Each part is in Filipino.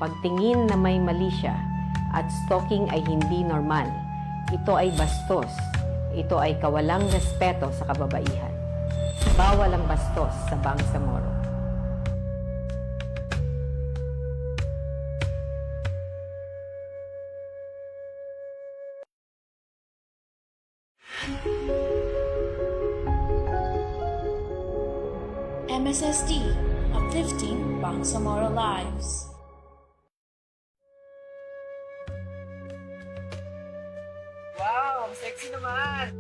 pagtingin na may mali siya, at stalking ay hindi normal. Ito ay bastos. Ito ay kawalang respeto sa kababaihan. Bawal ang bastos sa Bangsamoro. MSSD, uplifting Bangsamoro lives. Wow, ang sexy naman!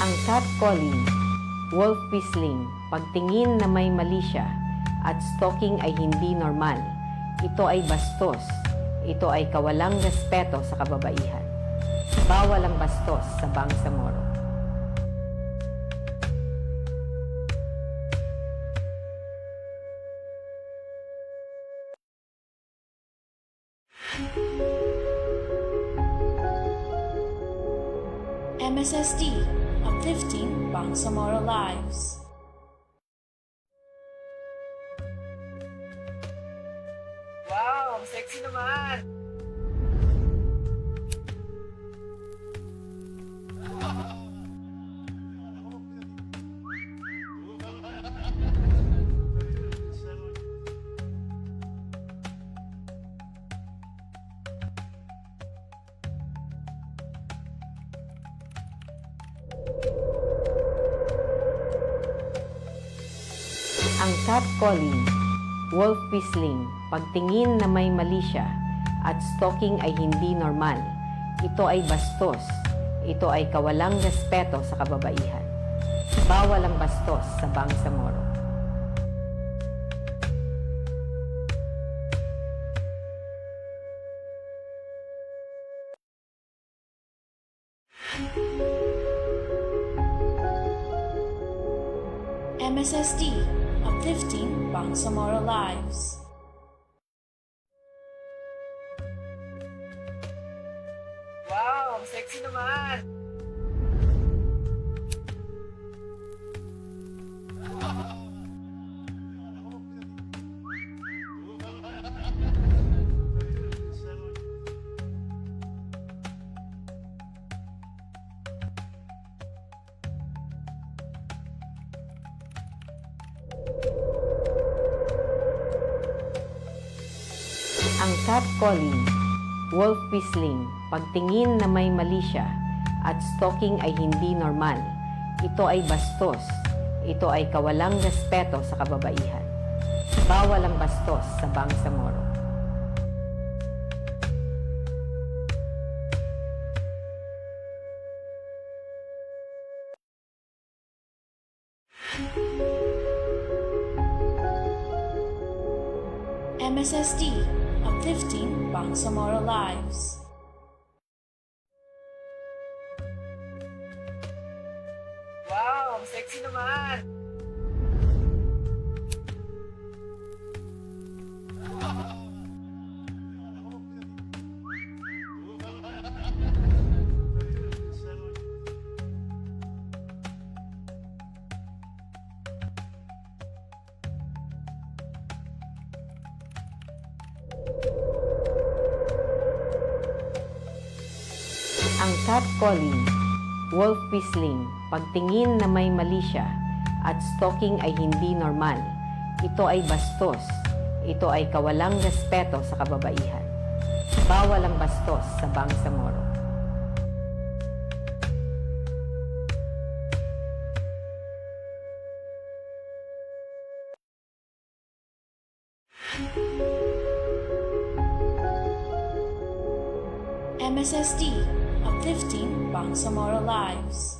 Ang catcalling, wolf whistling, pagtingin na may mali siya, at stalking ay hindi normal. Ito ay bastos. Ito ay kawalang respeto sa kababaihan. Bawal ang bastos sa Bangsamoro. MSSD, uplifting Bangsamoro lives. Wow, ang sexy naman! Ang catcalling, wolf whistling, pagtingin na may mali siya, at stalking ay hindi normal. Ito ay bastos. Ito ay kawalang respeto sa kababaihan. Bawal ang bastos sa Bangsamoro. MSSD, uplifting Bangsamoro lives. Wow, ang sexy naman! Ang catcalling, wolf whistling, pagtingin na may mali siya, at stalking ay hindi normal. Ito ay bastos. Ito ay kawalang respeto sa kababaihan. Bawal ang bastos sa Bangsamoro. MSSD, uplifting Bangsamoro lives. Wow, ang sexy naman! Ang catcalling, wolf whistling, pagtingin na may mali siya, at stalking ay hindi normal. Ito ay bastos. Ito ay kawalang respeto sa kababaihan. Bawal ang bastos sa Bangsamoro. MSSD, uplifting Bangsamoro lives.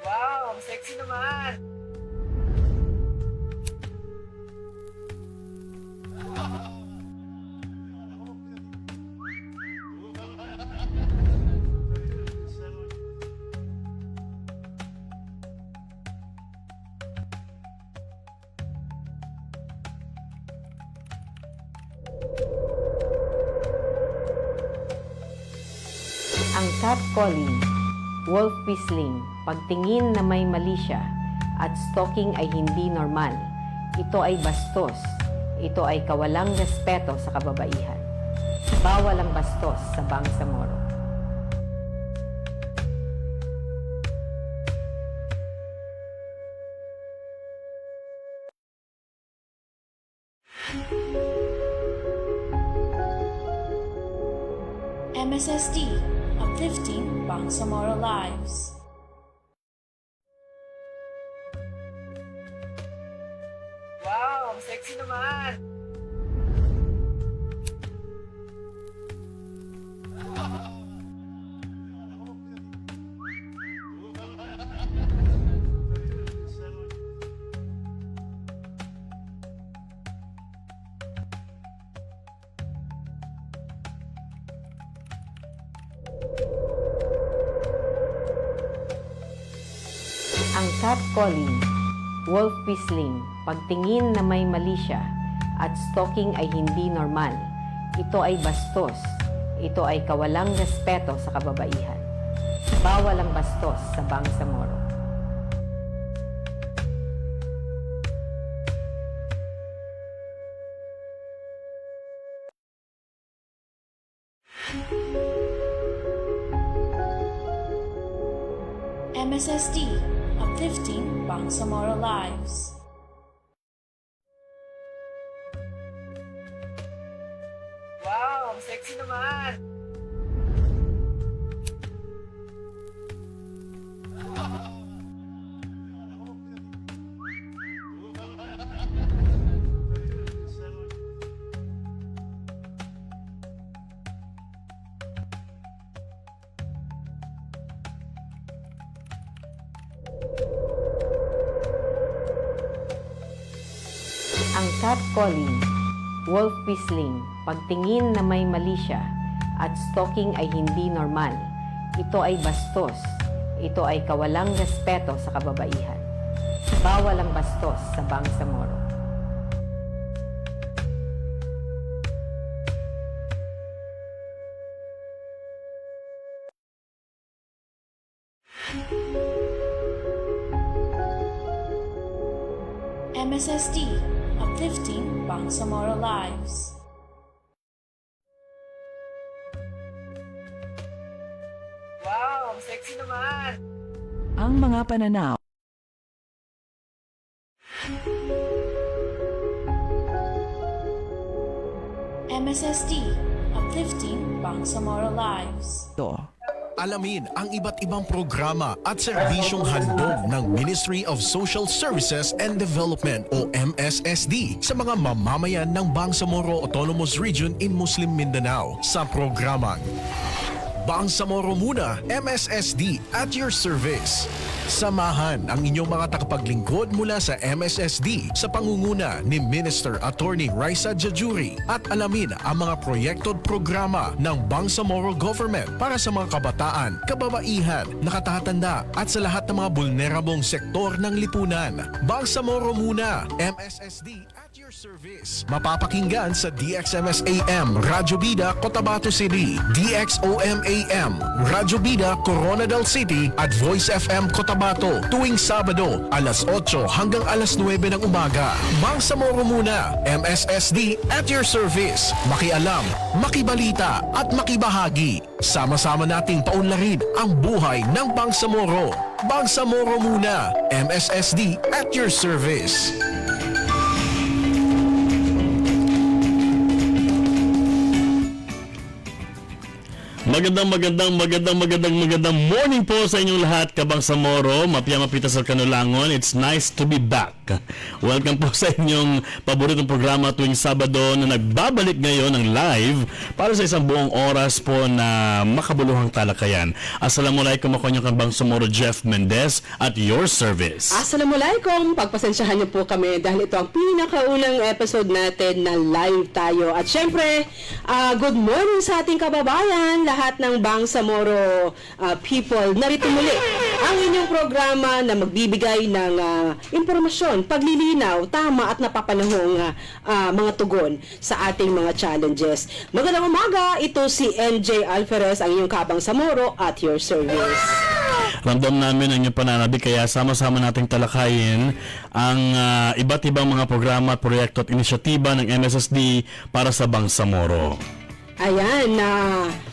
Wow, ang sexy naman! catcalling, wolf whistling, pagtingin na may mali siya, at stalking ay hindi normal. Ito ay bastos. Ito ay kawalang respeto sa kababaihan. Bawal ang bastos sa Bangsamoro. MSSD, uplifting Bangsamoro lives. Wow, ang sexy naman! Ang catcalling, wolf whistling, pagtingin na may mali siya, at stalking ay hindi normal. Ito ay bastos. Ito ay kawalang respeto sa kababaihan. Bawal ang bastos sa Bangsamoro. MSSD, uplifting Bangsamoro lives. Wow, ang sexy naman! Ang catcalling, wolf whistling, pagtingin na may mali siya, at stalking ay hindi normal. Ito ay bastos. Ito ay kawalang respeto sa kababaihan. Bawal ang bastos sa Bangsamoro. MSSD, uplifting Bangsamoro lives. Wow, ang sexy naman! Ang mga pananaw MSSD, uplifting Bangsamoro lives. Alamin ang iba't ibang programa at serbisyong handog ng Ministry of Social Services and Development o MSSD sa mga mamamayan ng Bangsamoro Autonomous Region in Muslim Mindanao sa programang Bangsamoro Muna, MSSD at your service. Samahan ang inyong mga tagapaglingkod mula sa MSSD sa pangunguna ni Minister Attorney Raisa Jajuri at alamin ang mga proyekto at programa ng Bangsamoro Government para sa mga kabataan, kababaihan, nakatatanda at sa lahat ng mga vulnerabong sektor ng lipunan. Bangsamoro Muna, MSSD at your service. Mapapakinggan sa DXMS AM, Radyo Bida, Cotabato City, DXOM AM, Radyo Bida, Coronadal City at Voice FM Cotabato tuwing Sabado, alas 8 hanggang alas 9 ng umaga. Bangsamoro Muna, MSSD at your service. Makialam, makibalita at makibahagi. Sama-sama nating paunlarin ang buhay ng Bangsamoro. Bangsamoro Muna, MSSD at your service. Magandang morning po sa inyong lahat, Kabangsamoro, Mapia-Mapita sa Kanulangon. It's nice to be back. Welcome po sa inyong paboritong programa tuwing Sabado na nagbabalik ngayon ng live para sa isang buong oras po na makabuluhang talakayan. Assalamualaikum, ako inyong Kabangsamoro Jeff Mendez at your service. Assalamualaikum! Pagpasensyahan niyo po kami dahil ito ang pinakaunang episode natin na live tayo. At syempre, good morning sa ating kababayan, lahat ng Bangsamoro people. Narito muli Ang inyong programa na magbibigay ng impormasyon, paglilinaw, tama at napapanahong mga tugon sa ating mga challenges. Magandang umaga, ito si NJ Alferez, ang inyong kabang Samoro at your service. Ramdam namin ang inyong pananabik, kaya sama-sama nating talakayin ang iba't ibang mga programa, proyekto at inisyatiba ng MSSD para sa Bangsamoro. Ayan,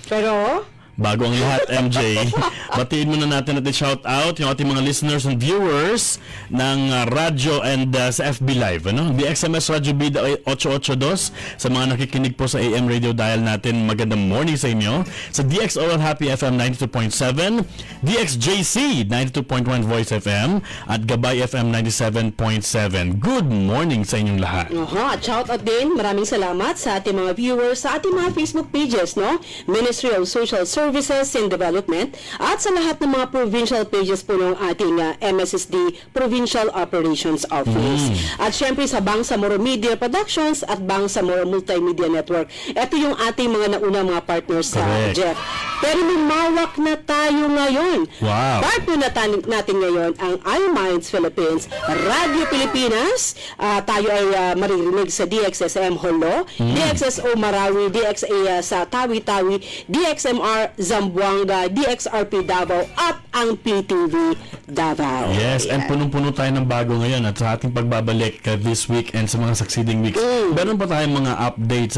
pero Bago ang lahat, MJ, batiin muna natin at i-shout out yung ating mga listeners and viewers ng radyo and sa FB Live. Ano? DXMS Radyo Bida 882 sa mga nakikinig po sa AM radio dial natin. Magandang morning sa inyo. Sa DX Oral Happy FM 92.7, DXJC 92.1 Voice FM at Gabay FM 97.7. Good morning sa inyong lahat. at shout out din, maraming salamat sa ating mga viewers sa ating mga Facebook pages, no? Ministry of Social Services and Development at sa lahat ng mga provincial pages po ng ating MSSD Provincial Operations Office. At syempre sa Bangsamoro Media Productions at Bangsamoro Multimedia Network. Ito yung ating mga naunang mga partners sa Correct. Jeff. Pero lumawak na tayo ngayon. Wow. Partner natin ngayon ang iMinds Philippines, Radio Pilipinas. Tayo ay maririnig sa DXSM Holo, DXSO Marawi, DXA sa Tawi-Tawi, DXMR Zamboanga, DXRP Davao at ang PTV Davao. Yes, and punong-puno tayo ng bago ngayon at sa ating pagbabalik this week and sa mga succeeding weeks. Meron pa tayong mga updates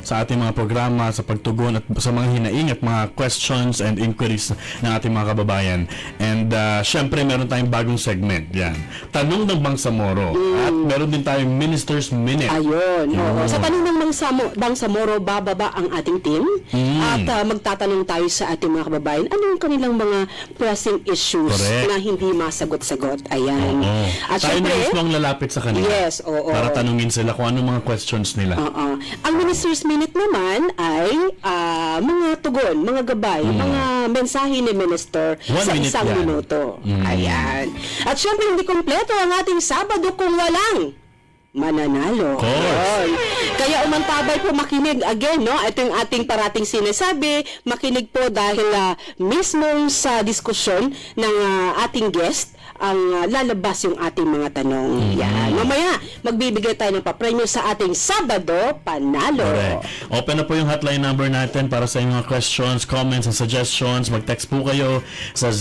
sa ating mga programa, sa pagtugon at sa mga hinaing at mga questions and inquiries ng ating mga kababayan. And syempre meron tayong bagong segment. Yan. Tanong ng Bangsamoro. At meron din tayong Minister's Minute. Ayun. Oo. Sa tanong ng Bangsamoro, bababa ang ating team at magtatanong tayo sa ating mga kababayan ano yung kanilang mga pressing issues Correct. na hindi masagot-sagot. Ayan. At Tayo na syempre, mismo ang lalapit sa kanila. Yes, oo. Para tanungin sila kung anong mga questions nila. Ang Minister's Minute naman ay mga tugon, mga gabay, mga mensahe ni Minister 1 sa minute isang yan. minuto. Ayan. At syempre, hindi kompleto ang ating Sabado kung walang mananalo. Of course. Ayun. Kaya umantabay po makinig again, no? Ito yung ating parating sinasabi, makinig po dahil mismo sa diskusyon ng ating guest ang lalabas yung ating mga tanong. Yan. Mamaya, magbibigay tayo ng papremyo sa ating Sabado Panalo. Correct. Open na po yung hotline number natin para sa inyong mga questions, comments, and suggestions. Mag-text po kayo sa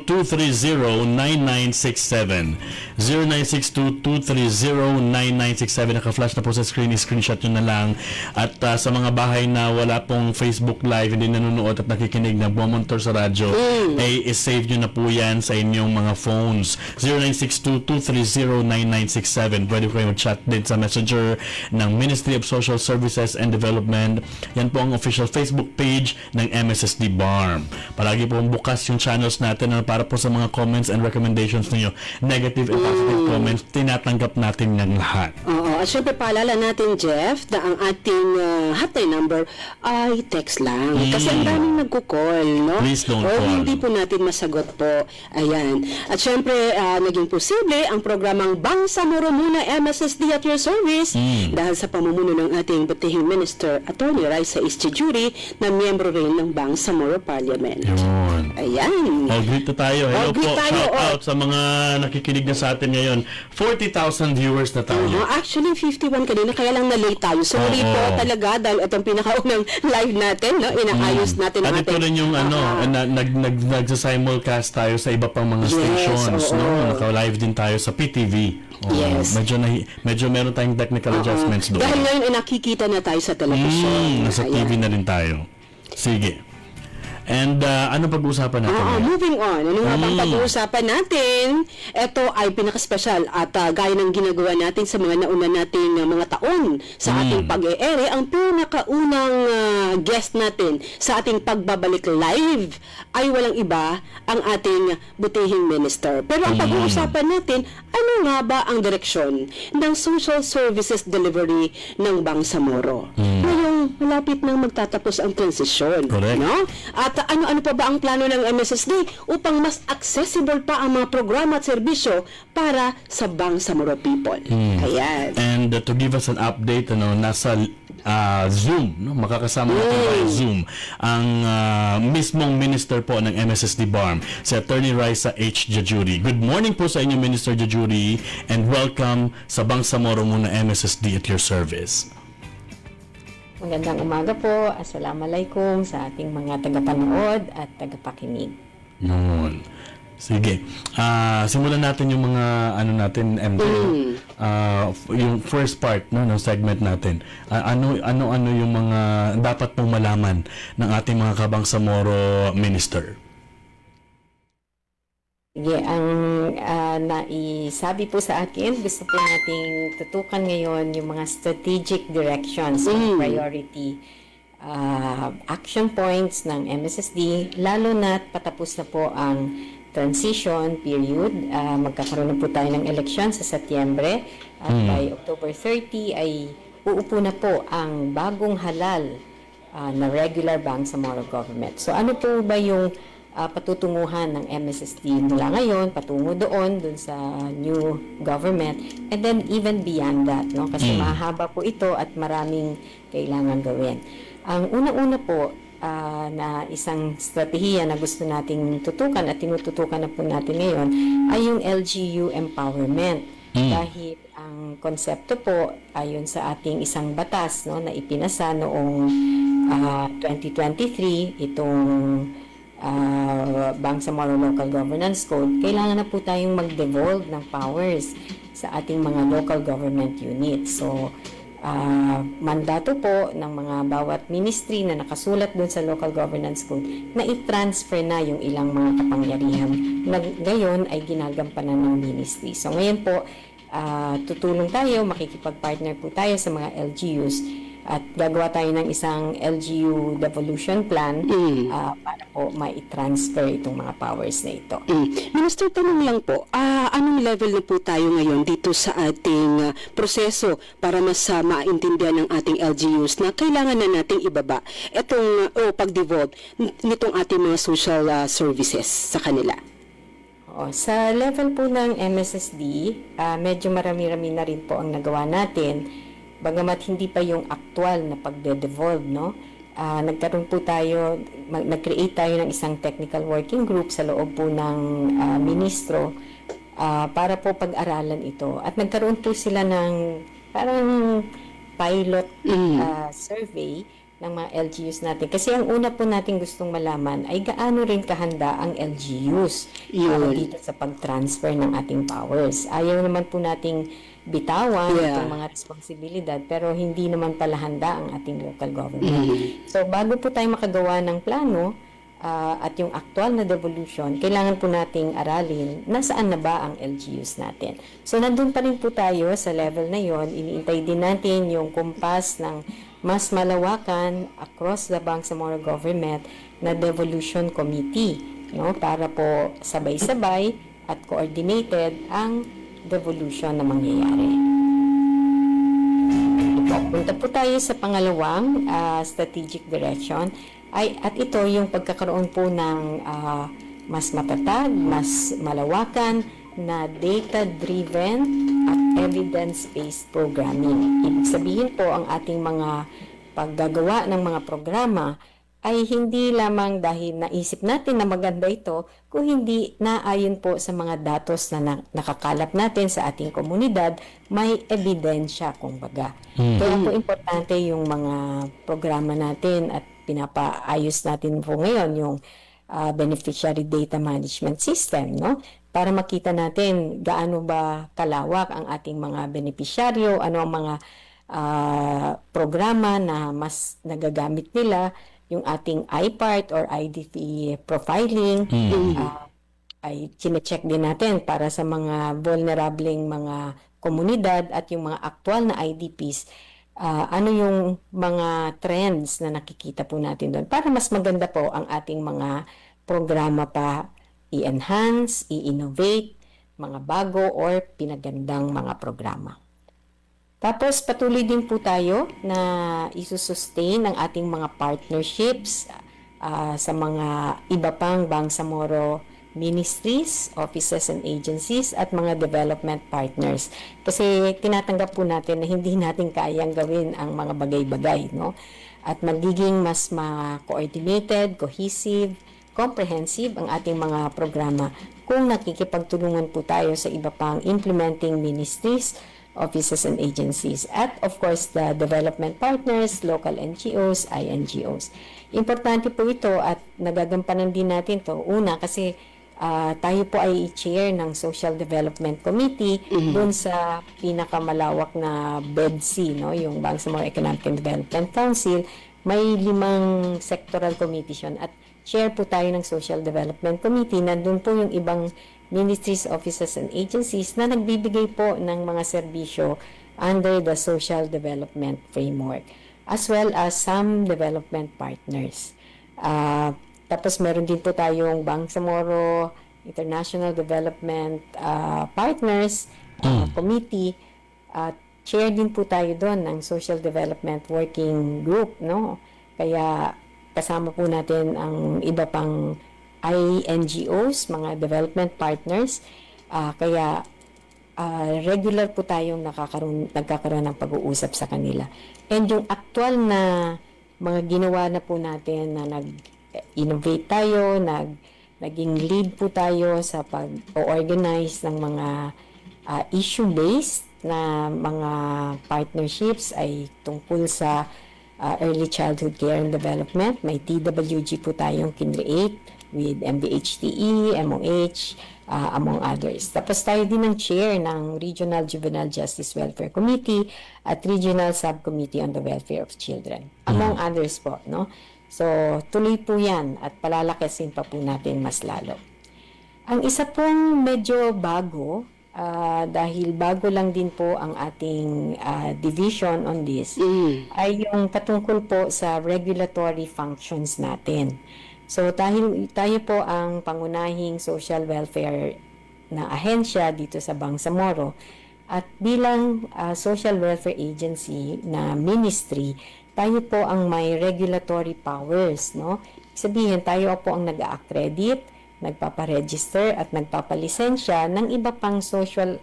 0962-230-9967. 0962-230-9967. Naka-flash na po sa screen. I-screenshot nyo na lang. At sa mga bahay na wala pong Facebook Live, hindi nanonood at nakikinig na bumonitor sa radyo, ay i-save nyo na po yan sa inyong mga phones. 0962-230-9967. Pwede ko kayo chat din sa messenger ng Ministry of Social Services and Development. Yan po ang official Facebook page ng MSSD BARM. Palagi po bukas yung channels natin para po sa mga comments and recommendations ninyo. Negative and positive comments, tinatanggap natin ng lahat. Oo. At syempre, paalala natin, Jeff, na ang ating hotline number ay text lang. Kasi ang daming nagko-call, no? Please don't o call. hindi po natin masagot po. Ayan. At syempre, naging posible ang programang Bangsamoro Muna MSSD at your service dahil sa pamumuno ng ating butihing Minister, Attorney Raisa Ischijuri, na miyembro rin ng Bangsamoro Parliament. Yun. Ayan. Greet na tayo. Hello greet po. tayo. Shout out sa mga nakikinig na sa atin ngayon. 40,000 viewers na tayo. Actually, 51 kanina, kaya lang na-late tayo. Sorry Oo. po talaga dahil itong pinakaunang live natin, no? Inaayos natin At ang ito ating... rin yung nagsa-simulcast tayo sa iba pang mga stations, oo. no? Naka-live din tayo sa PTV. Yes. Medyo meron tayong technical adjustments doon. Dahil ngayon ay nakikita na tayo sa television. Nasa TV na rin tayo. Sige. And ano pag-uusapan natin ngayon? Moving on. Ano nga bang pag-uusapan natin? Ito ay pinaka-special at gaya ng ginagawa natin sa mga nauna nating mga taon sa ating pag-e-ere, ang pinakaunang guest natin sa ating pagbabalik live ay walang iba ang ating butihing minister. Pero ang pag-uusapan natin, ano nga ba ang direksyon ng social services delivery ng Bangsamoro? Ngayong malapit nang magtatapos ang transisyon. Correct. No? At ano-ano pa ba ang plano ng MSSD upang mas accessible pa ang mga programa at serbisyo para sa Bangsamoro people? Ayan. And to give us an update, nasa Zoom, no? Makakasama natin by Zoom ang mismong minister po ng MSSD BARM, si Attorney Raisa H. Jajuri. Good morning po sa inyo, Minister Jajuri, and welcome sa Bangsamoro muna MSSD at your service. Magandang umaga po. Assalamualaikum sa ating mga tagapanood at tagapakinig. Yun. Sige. Simulan natin yung mga natin, MJ. Yung first part ng segment natin. Ano yung mga dapat pong malaman ng ating mga Kabangsamoro minister? Sige, ang naisabi po sa akin, gusto po nating tutukan ngayon yung mga strategic directions, priority action points ng MSSD, lalo na patapos na po ang transition period. Magkakaroon na po tayo ng eleksyon sa Setyembre at by October 30 ay uupo na po ang bagong halal na regular Bangsamoro government. So ano po ba yung patutunguhan ng MSSD mula ngayon patungo doon sa new government, and then even beyond that, no? Kasi mahaba po ito at maraming kailangan gawin. Ang unang-una po na isang strategiya na gusto nating tutukan at tinututukan na po natin ngayon ay yung LGU empowerment. Dahil ang konsepto po ayon sa ating isang batas, no, na ipinasa noong 2023, itong Bangsamoro Local Governance Code, kailangan na po tayong mag-devolve ng powers sa ating mga local government units. So, mandato po ng mga bawat ministry na nakasulat doon sa Local Governance Code na i-transfer na yung ilang mga kapangyarihan na ngayon ay ginagampanan ng ministry. So, ngayon po, tutulong tayo, makikipag-partner po tayo sa mga LGUs at gagawa tayo ng isang LGU devolution plan para po mai-transfer itong mga powers na ito. Minister, tanong lang po, anong level na po tayo ngayon dito sa ating proseso para mas maintindihan ng ating LGUs na kailangan na nating ibaba itong pag-devolve nitong ating mga social services sa kanila? Sa level po ng MSSD, medyo marami-rami na rin po ang nagawa natin. Bagamat hindi pa yung actual na pagde-devolve, no? Nagkaroon po tayo, nag-create tayo ng isang technical working group sa loob po ng ministro para po pag-aralan ito. At nagkaroon po sila ng parang pilot survey ng mga LGUs natin. Kasi ang una po natin gustong malaman ay gaano rin kahanda ang LGUs dito sa pag-transfer ng ating powers. Ayaw naman po nating bitawan itong mga responsibilidad, pero hindi naman pala handa ang ating local government. So, bago po tayo makagawa ng plano at yung actual na devolution, kailangan po nating aralin nasaan na ba ang LGUs natin. So, nandun pa rin po tayo sa level na yon. Iniintay din natin yung kumpas ng mas malawakan across the Bangsamoro government na devolution committee, no? Para po sabay-sabay at coordinated ang devolution na mangyayari. Punta po tayo sa pangalawang strategic direction at ito yung pagkakaroon po ng mas matatag, mas malawakan na data-driven at evidence-based programming. Ibig sabihin po ang ating mga paggagawa ng mga programa ay hindi lamang dahil naisip natin na maganda ito, kung hindi naayon po sa mga datos na nakakalap natin sa ating komunidad, may ebidensya, kumbaga. Kaya po importante yung mga programa natin at pinapaayos natin po ngayon yung beneficiary data management system, no? Para makita natin gaano ba kalawak ang ating mga benepisyaryo, ano ang mga programa na mas nagagamit nila, yung ating iPart or IDP profiling, ay chinecheck din natin para sa mga vulnerableng mga komunidad at yung mga aktual na IDPs, ano yung mga trends na nakikita po natin doon para mas maganda po ang ating mga programa pa i-enhance, i-innovate, mga bago or pinagandang mga programa. Tapos patuloy din po tayo na isusustain ang ating mga partnerships sa mga iba pang Bangsamoro ministries, offices and agencies at mga development partners. Kasi tinatanggap po natin na hindi natin kayang gawin ang mga bagay-bagay, no? At magiging mas ma-coordinated, cohesive, comprehensive ang ating mga programa kung nakikipagtulungan po tayo sa iba pang implementing ministries, offices and agencies, at of course the development partners, local NGOs, INGOs. Importante po ito at nagagampanan din natin to. Una kasi tayo po ay chair ng Social Development Committee doon sa pinakamalawak na BEDC, no? Yung Bangsamoro Economic and Development Council. May 5 sectoral committees yun at chair po tayo ng Social Development Committee. Nandun po yung ibang ministries, offices, and agencies na nagbibigay po ng mga serbisyo under the Social Development Framework, as well as some development partners. Tapos meron din po tayong Bangsamoro International Development Partners Committee. Chair din po tayo doon ng Social Development Working Group, no? Kaya kasama po natin ang iba pang INGOs, mga development partners. Kaya regular po tayong nagkakaroon ng pag-uusap sa kanila. And yung actual na mga ginawa na po natin na nag-innovate tayo, naging lead po tayo sa pag-organize ng mga issue-based na mga partnerships ay tungkol sa early childhood care and development. May TWG po tayong kinreate with MBHTE, MOH, among others. Tapos tayo din ang chair ng Regional Juvenile Justice Welfare Committee at Regional Subcommittee on the Welfare of Children, among others po, no? So, tuloy po yan at palalakasin pa po natin mas lalo. Ang isa pong medyo bago, dahil bago lang din po ang ating division on this, ay yung patungkol po sa regulatory functions natin. So, tayo po ang pangunahing social welfare na ahensya dito sa Bangsamoro. At bilang social welfare agency na ministry, tayo po ang may regulatory powers, no? Sabihin, tayo po ang nag-accredit, nagpaparegister at nagpapalisensya ng iba pang social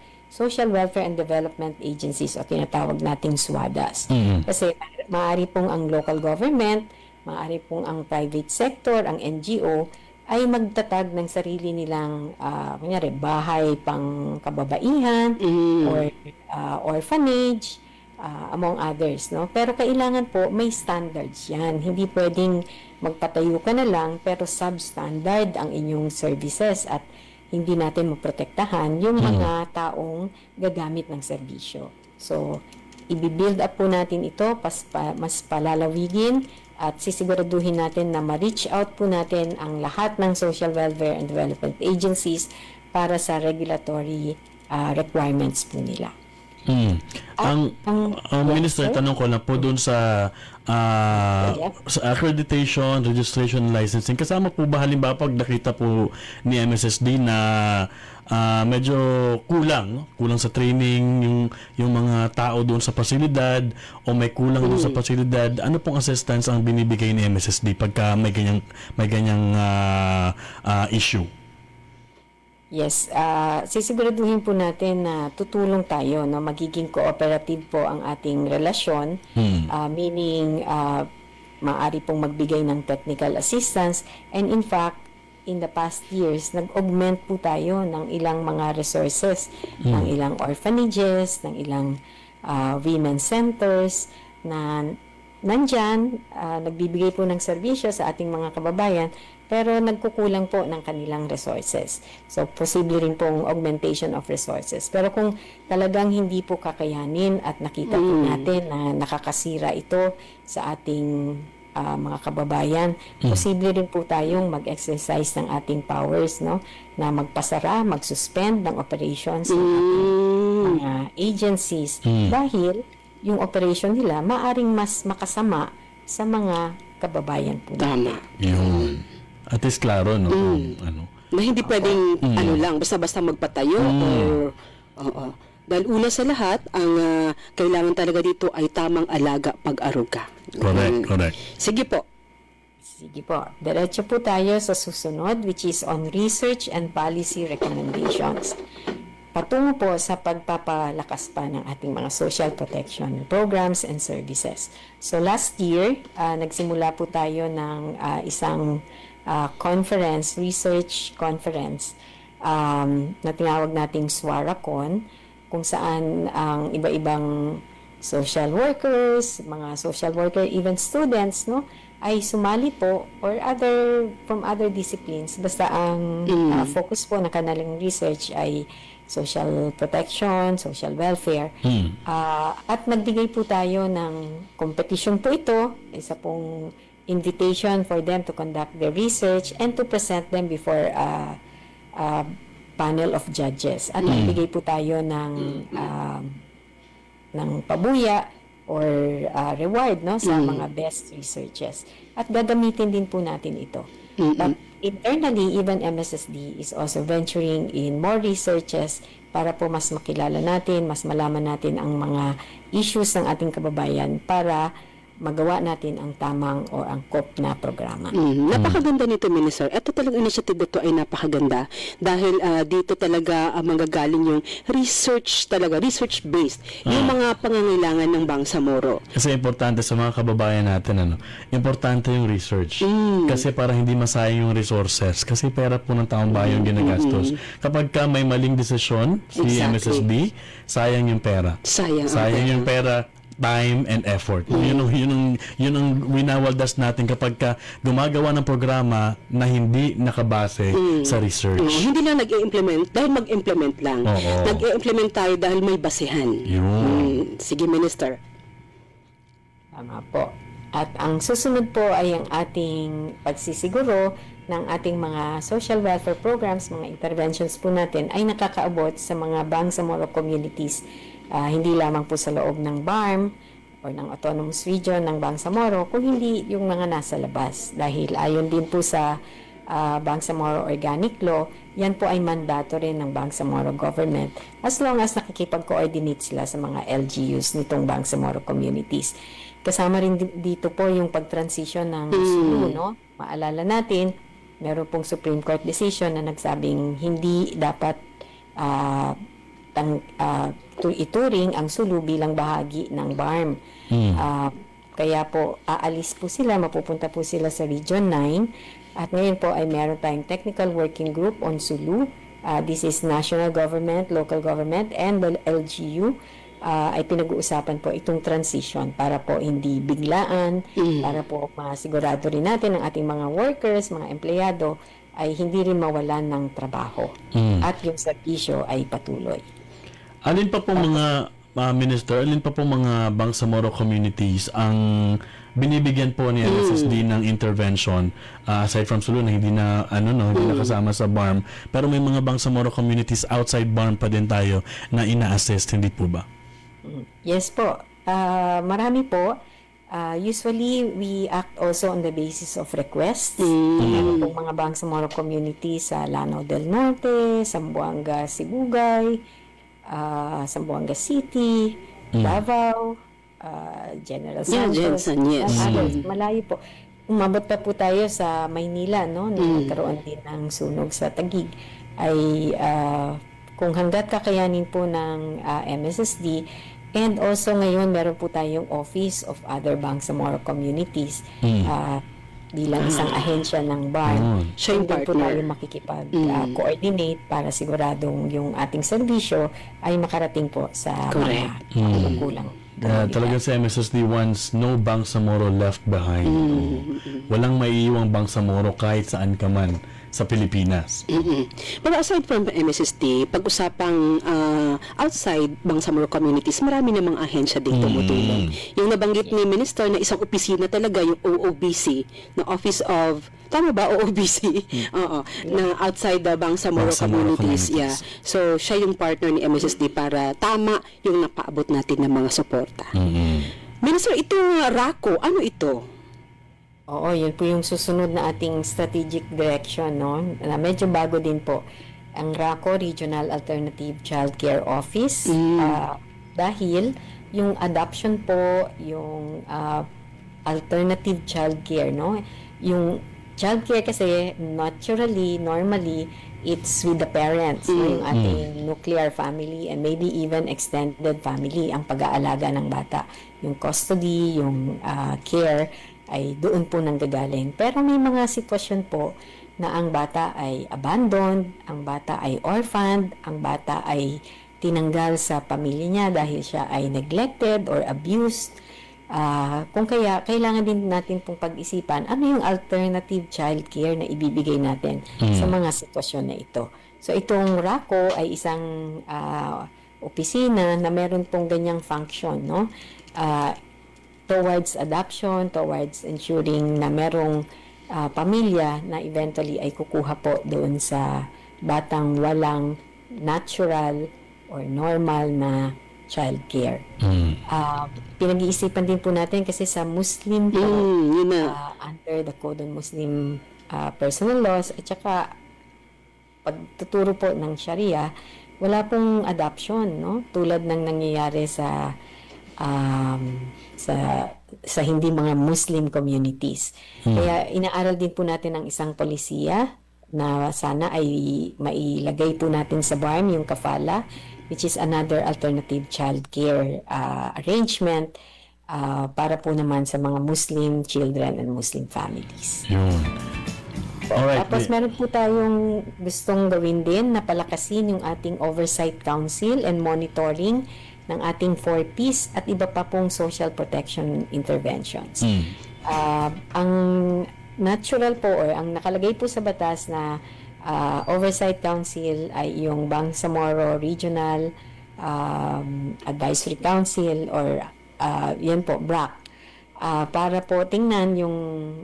welfare and development agencies o tinatawag nating SWADAs. Kasi maaari pong ang local government, maaari pong ang private sector, ang NGO, ay magtatag ng sarili nilang kunyari, bahay pang kababaihan or orphanage, among others, no? Pero kailangan po may standards yan. Hindi pwedeng magpatayo ka na lang pero substandard ang inyong services at hindi natin maprotektahan yung mga taong gagamit ng serbisyo. So, i-build up po natin ito, mas palalawigin at sisiguraduhin natin na ma-reach out po natin ang lahat ng social welfare and development agencies para sa regulatory requirements po nila. Ang Minister, tanong ko lang po doon sa accreditation, registration, licensing. Kasama po ba halimbawa pag nakita po ni MSSD na medyo kulang sa training yung mga tao doon sa pasilidad o may kulang doon sa pasilidad, ano pong assistance ang binibigay ni MSSD pagka may ganyang issue? Yes, sisiguraduhin po natin na tutulong tayo, no? Magiging cooperative po ang ating relasyon, meaning maaari pong magbigay ng technical assistance, and in fact, in the past years, nag-augment po tayo ng ilang mga resources, ng ilang orphanages, ng ilang women centers na nandyan, nagbibigay po ng serbisyo sa ating mga kababayan, pero nagkukulang po ng kanilang resources. So, posible rin pong augmentation of resources. Pero kung talagang hindi po kakayanin at nakita po natin na nakakasira ito sa ating mga kababayan, posible rin po tayong mag-exercise ng ating powers, no? Na magpasara, mag-suspend ng operations ng ating mga agencies dahil yung operation nila maaring mas makasama sa mga kababayan po natin. Yun. At least klaro, no? Na hindi pwedeng lang, basta-basta magpatayo or dahil una sa lahat, ang kailangan talaga dito ay tamang alaga pag-aruga. Correct. Sige po. Sige po, diretso po tayo sa susunod, which is on research and policy recommendations. Patungo po sa pagpapalakas pa ng ating mga social protection programs and services. So last year, nagsimula po tayo ng isang conference, research conference, na tinawag nating SWARACON, kung saan ang iba-ibang social workers, mga social worker, even students, no, ay sumali po or from other disciplines. Basta ang focus po ng kanilang research ay social protection, social welfare. At nagbigay po tayo ng competition po ito, isa pong invitation for them to conduct their research and to present them before a panel of judges. At nagbigay po tayo ng pabuya or reward, no, sa mga best researches. At gagamitin din po natin ito. But internally, even MSSD is also venturing in more researches para po mas makilala natin, mas malaman natin ang mga issues ng ating kababayan para magawa natin ang tamang o angkop na programa. Napakaganda nito, Minister. Ito talagang initiative na ito ay napakaganda dahil dito talaga manggagaling yung research talaga, research-based, yung mga pangangailangan ng Bangsamoro. Kasi importante sa mga kababayan natin, importante yung research. Kasi para hindi masayang yung resources. Kasi pera po ng taong bayan ginagastos. Kapag ka may maling desisyon, si MSSD, sayang yung pera. Sayang yung pera, time and effort. Yun ang winawaldas natin kapag ka gumagawa ng programa na hindi nakabase sa research. Hindi lang nag-i-implement dahil mag-implement lang. Nag-i-implement tayo dahil may basehan. Sige, Minister. Tama po. At ang susunod po ay ang ating pagsisiguro ng ating mga social welfare programs, mga interventions po natin ay nakakaabot sa mga Bangsamoro communities. Hindi lamang po sa loob ng BARM or ng autonomous region ng Bangsamoro, kung hindi yung mga nasa labas. Dahil ayon din po sa Bangsamoro Organic Law, yan po ay mandato rin ng Bangsamoro government as long as nakikipag-coordinate sila sa mga LGUs nitong Bangsamoro communities. Kasama rin dito po yung pag-transition ng Sulu, no? Maalala natin, meron pong Supreme Court decision na nagsabing hindi dapat ituring ang Sulu bilang bahagi ng BARM. Kaya po, aalis po sila, mapupunta po sila sa Region 9. At ngayon po ay meron tayong Technical Working Group on Sulu. This is national government, local government, and the LGU. Ay pinag-uusapan po itong transition para po hindi biglaan, para po masigurado rin natin ang ating mga workers, mga empleyado ay hindi rin mawalan ng trabaho. At yung serbisyo ay patuloy. Alin pa po mga Minister, alin pa po mga Bangsamoro communities ang binibigyan po ni MSSD ng intervention aside from Sulu na hindi na hindi na kasama sa BARM, pero may mga Bangsamoro communities outside BARM pa din tayo na ina-assist, hindi po ba? Yes po. Marami po. Usually, we act also on the basis of requests. Meron pong mga Bangsamoro community sa Lanao del Norte, Zamboanga, Sibugay, Zamboanga City, Davao, General Santos, others. Malayo po. Umabot pa po tayo sa Maynila, no, na nagkaroon din ng sunog sa Taguig. Ay kung hanggat kakayanin po ng MSSD, and also ngayon meron po tayong Office of Other Bangsamoro Communities bilang isang ahensya ng BARM. Siya yung po partner. tayo makikipag-coordinate para siguradong yung ating serbisyo ay makarating po sa mga kulang. Talaga sa MSSD wants no Bangsamoro left behind. Walang maiiwang Bangsamoro kahit saan ka man sa Pilipinas. Pero aside from MSSD, pag-usapang outside Bangsamoro communities, marami namang ahensya din tumutulong. Yung nabanggit ni Minister na isang opisina talaga, yung OOBC, na Office of, tama ba, OOBC? Oo, na outside the Bangsamoro communities. Yeah. So, siya yung partner ni MSSD para tama yung napaabot natin ng mga suporta. Minister, itong RACO, ano ito? Oo, yun po yung susunod na ating strategic direction, no? Na medyo bago din po. Ang RACO, Regional Alternative Child Care Office, dahil yung adoption po, yung alternative childcare, no? Yung childcare kasi normally it's with the parents, no? Yung ating nuclear family and maybe even extended family ang pag-aalaga ng bata. Yung custody, yung care ay doon po nanggagaling. Pero may mga sitwasyon po na ang bata ay abandoned, ang bata ay orphaned, ang bata ay tinanggal sa pamilya niya dahil siya ay neglected or abused. Kung kaya, kailangan din natin pong pag-isipan ano yung alternative child care na ibibigay natin sa mga sitwasyon na ito. So itong RACO ay isang opisina na meron pong ganyang function, no? Towards adoption, towards ensuring na merong pamilya na eventually ay kukuha po doon sa batang walang natural or normal na child care. Pinag-iisipan din po natin kasi sa Muslim po, Yun na. under the Code on Muslim Personal Laws at saka pagtuturo po ng Sharia, wala pong adoption, no? Tulad ng nangyayari sa hindi mga Muslim communities. Kaya inaaral din po natin ang isang polisiya na sana ay mailagay po natin sa BARM yung kafala, which is another alternative child care arrangement para po naman sa mga Muslim children and Muslim families. Yun. Alright. Tapos meron po tayong gustong gawin din na palakasin yung ating Oversight Council and monitoring ng ating 4Ps at iba pa pong social protection interventions. Ang natural po or ang nakalagay po sa batas na Oversight Council ay yung Bangsamoro Regional Advisory Council or yan po, BRAC. Para po tingnan yung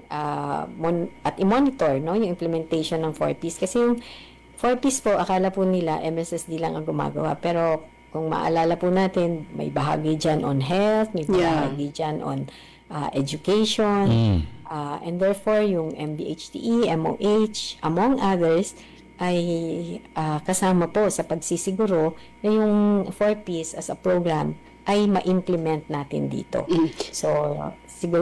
at i-monitor, no, yung implementation ng 4Ps. Kasi yung 4Ps po, akala po nila MSSD lang ang gumagawa. Pero kung maalala po natin, may bahagi dyan on health, may bahagi dyan on education, and therefore yung MDHTE, MOH, among others, ay kasama po sa pagsisiguro na yung 4Ps as a program ay ma-implement natin dito. So,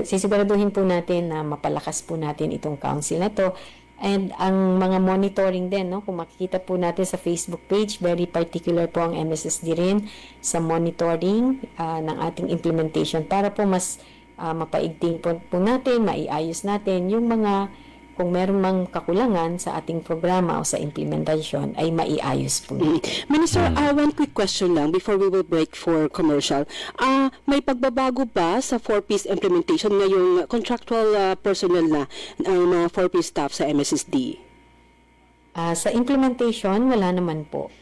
sisiguraduhin po natin na mapalakas po natin itong council na to. And ang mga monitoring din, no? Kung makikita po natin sa Facebook page, very particular po ang MSSD rin sa monitoring ng ating implementation para po mas mapaigting po natin, maiayos natin yung mga, kung meron mang kakulangan sa ating programa o sa implementation, ay maiayos po. Minister, one quick question lang before we will break for commercial. May pagbabago ba sa 4Ps implementation ngayong contractual personnel na ng 4P staff sa MSSD? Sa implementation, wala naman po.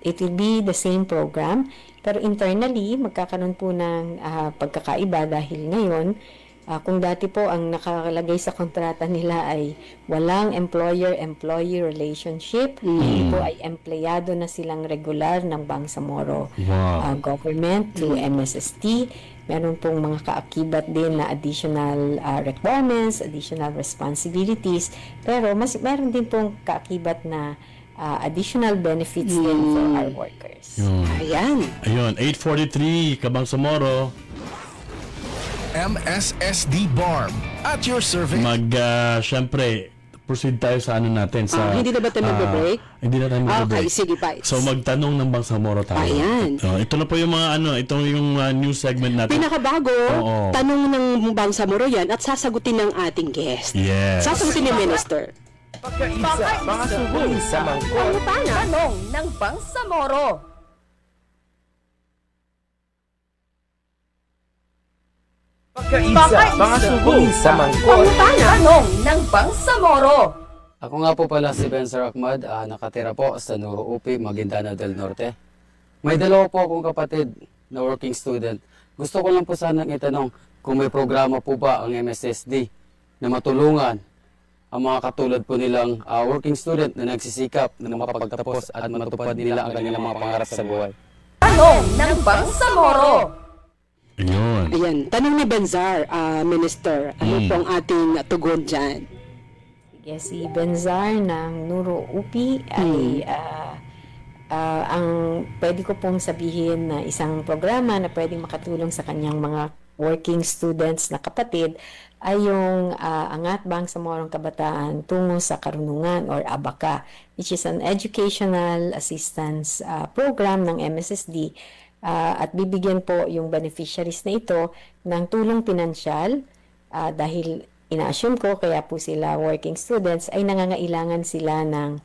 It will be the same program, pero internally, magkakaroon po ng pagkakaiba dahil ngayon, kung dati po ang nakalagay sa kontrata nila ay walang employer-employee relationship, ngayon po ay empleyado na silang regular ng Bangsamoro government through MSST. Meron pong mga kaakibat din na additional requirements, additional responsibilities, pero meron din pong kaakibat na additional benefits din for our workers. Ayan. Ayun, 8:43, Kabangsamoro. MSSD BARM at your service. Siyempre, proceed tayo sa ano natin. Hindi na ba tayo magbe-break? Hindi na tayo magbe-break. Okay, sige pa. So, magtanong ng Bangsamoro tayo. Ayan. Ito na po yung mga ito yung news segment natin. Pinakabago, Oo. tanong ng Bangsamoro yan at sasagutin ng ating guest. Yes. Sasagutin ni Minister. Pagkaisa, mga suboy sa mangkot. Tanong ng Bangsamoro. Pagkaisa, mga suboy sa mangkot. Tanong ng Bangsamoro. Ako nga po pala si Benzer Ahmad, nakatira po sa Nuro UP, Maguindanao del Norte. May dalawa po akong kapatid na working student. Gusto ko lang po sanang itanong kung may programa po ba ang MSSD na matulungan ang mga katulad po nilang working student na nagsisikap na mapagtapos at matupad nila ang kanilang mga pangarap sa buhay. Tanong ng Bangsamoro. Ayun. Ayan, tanong ni Benzar, Minister, ano pong ating tugon dyan? Sige, si Benzar ng Nuro UP ay ang pwede ko pong sabihin na isang programa na pwedeng makatulong sa kanyang mga working students na kapatid ay yung Angat Bangsamorong Kabataan Tungo sa Karunungan or ABACA, which is an educational assistance program ng MSSD, at bibigyan po yung beneficiaries na ito ng tulong pinansyal dahil ina-assume ko kaya po sila working students ay nangangailangan sila ng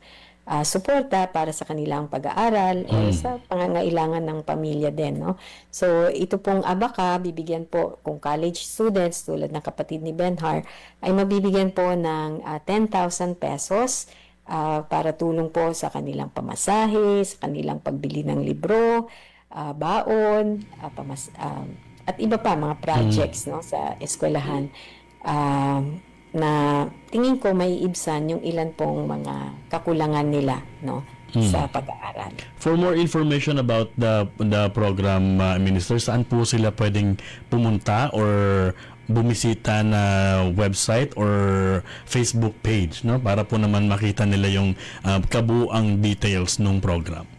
suporta para sa kanilang pag-aaral o sa pangangailangan ng pamilya din, no? So, ito pong ABACA, bibigyan po kung college students tulad ng kapatid ni Benhar, ay mabibigyan po ng 10,000 pesos para tulong po sa kanilang pamasahe, sa kanilang pagbili ng libro, baon, at iba pa, mga projects no, sa eskwelahan. Na tingin ko may ibsan yung ilan pong mga kakulangan nila no sa pag-aaral. For more information about the program, Minister, saan po sila pwedeng pumunta or bumisita na website or Facebook page, no, para po naman makita nila yung kabuuang details ng program?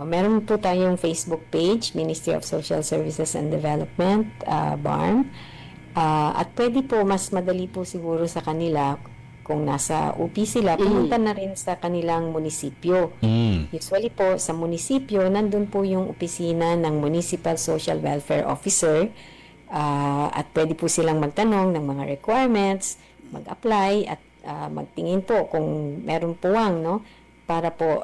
Meron po tayong Facebook page, Ministry of Social Services and Development, BARM. At pwede po, mas madali po siguro sa kanila kung nasa UP sila, pumunta na rin sa kanilang munisipyo. Usually po, sa munisipyo, nandun po yung opisina ng Municipal Social Welfare Officer, at pwede po silang magtanong ng mga requirements, mag-apply, at magtingin po kung meron puwang, no, para po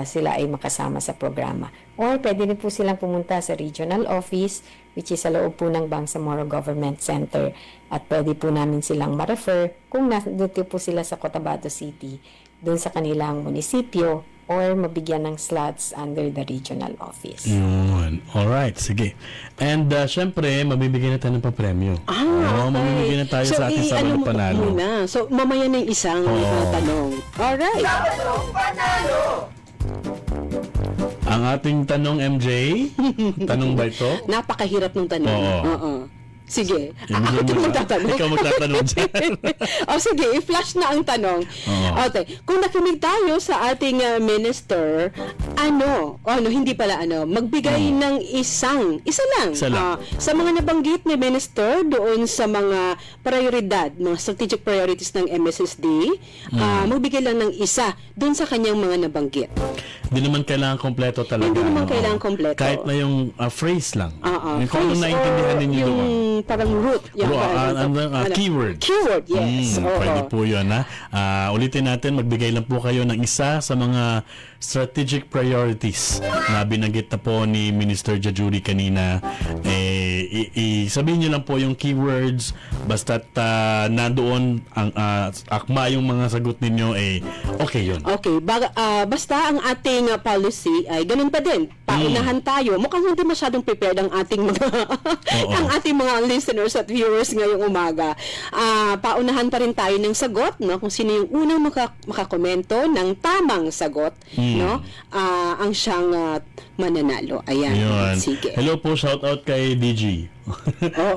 sila ay makasama sa programa. Or pwede rin po silang pumunta sa regional office, which is sa loob po ng Bangsamoro Government Center. At pwede po namin silang ma-refer kung nandun po sila sa Cotabato City, doon sa kanilang munisipyo, or mabigyan ng slots under the regional office. Yun. Alright, sige. And syempre, mabibigyan na tayo ng papremyo. Okay. Mamimigyan na tayo sa ating sarang panalo. Muna. So, mamaya na yung isang tanong. Alright. Ang ating tanong, MJ, tanong ba ito? Napakahirap ng tanong. Oo. Sige. Ako din magtatanong. Ikaw magtatanong dyan. O sige, i-flash na ang tanong. Okay. Kung nakinig tayo sa ating minister, hindi pala magbigay ng isa lang. Sa mga nabanggit ni minister doon sa mga prioridad, mga strategic priorities ng MSSD, magbigay lang ng isa doon sa kanyang mga nabanggit. Hindi naman kailangan kompleto talaga. Hindi naman kailangan kompleto. Kahit na yung phrase lang. Kung ano naintindihan ninyo doon. Parang root. Keyword. Keyword, yes. Pwede po yun. Ulitin natin, magbigay lang po kayo ng isa sa mga strategic priorities na binanggit na po ni Minister Jajuri kanina. Sabihin nyo lang po yung keywords, basta't nandoon ang akma yung mga sagot ninyo, okay yun. Okay, basta ang ating policy ay ganun pa din. Paunahan tayo. Mukhang hindi masyadong prepared ang ating mga ang ating mga listeners at viewers ngayong umaga. Paunahan pa rin tayo ng sagot, no? Kung sino yung unang makakomento ng tamang sagot, no? Ang siyang mananalo. Ayan. Sige. Hello po, shout out kay DG.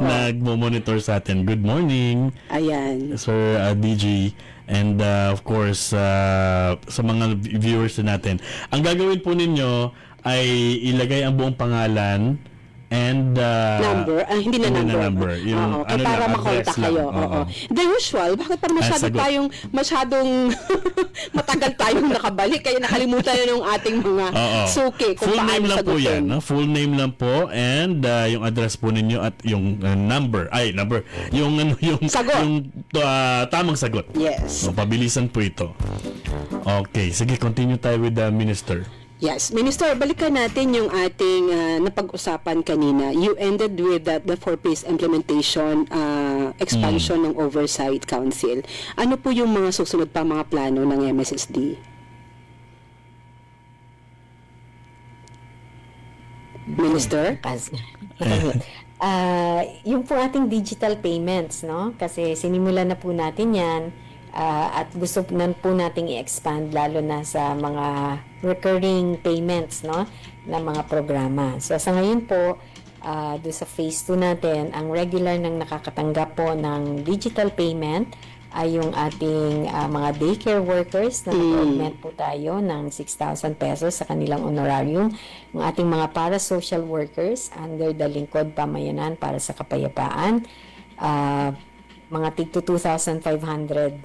Nagmo-monitor sa atin. Good morning. Ayan. Sir DG. And of course, sa mga viewers natin, ang gagawin po ninyo ay ilagay ang buong pangalan and number, hindi na number. Yung, para makontak kayo. The usual, bakit parang masyadong matagal tayong nakabalik, kaya nakalimutan na ng ating mga suki kung full paano name lang sagutin. po yan, no? Full name lang po, and yung address po ninyo at yung yung sagot. Yung tamang sagot. Yes. So, pabilisan po ito. Okay, sige, continue tayo with the minister. Yes. Minister, balikan natin yung ating napag-usapan kanina. You ended with the 4-phase implementation expansion ng Oversight Council. Ano po yung mga susunod pa mga plano ng MSSD? Minister? Yung po ating digital payments, no? Kasi sinimulan na po natin yan. At gusto na po nating i-expand lalo na sa mga recurring payments, no, na mga programa. So sa ngayon po, doon sa phase 2 natin, ang regular nang nakakatanggap po ng digital payment ay yung ating mga daycare workers na nag-augment po tayo ng 6,000 pesos sa kanilang honorarium. Ang ating mga para-social workers under the Lingkod Pamayanan para sa Kapayapaan, mga tig 2,590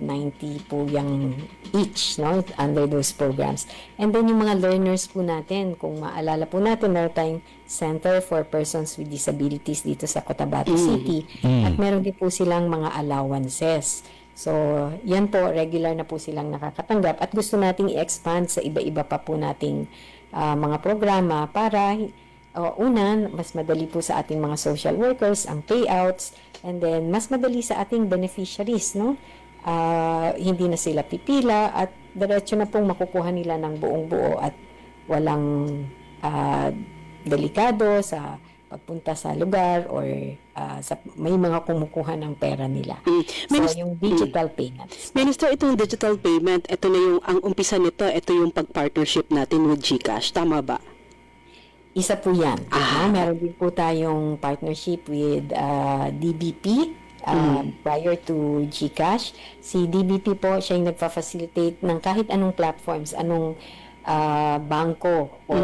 po yung each, no, under those programs. And then yung mga learners po natin, kung maalala po natin, meron tayong Center for Persons with Disabilities dito sa Cotabato City. At meron din po silang mga allowances. So, yan po, regular na po silang nakakatanggap. At gusto nating i-expand sa iba-iba pa po nating mga programa para una, mas madali po sa ating mga social workers ang payouts, and then mas madali sa ating beneficiaries, no? Hindi na sila pipila at diretso na pong makukuha nila ng buong buo at walang delikado sa pagpunta sa lugar or may mga kumukuha ng pera nila. So, yung digital payments. Minister, itong digital payment, ito na yung, ang umpisa nito, ito yung pag-partnership natin with GCash. Tama ba? Isa po yan. Meron din po tayong partnership with DBP prior to GCash. Si DBP po, siya yung nagfa-facilitate ng kahit anong platforms, anong bangko or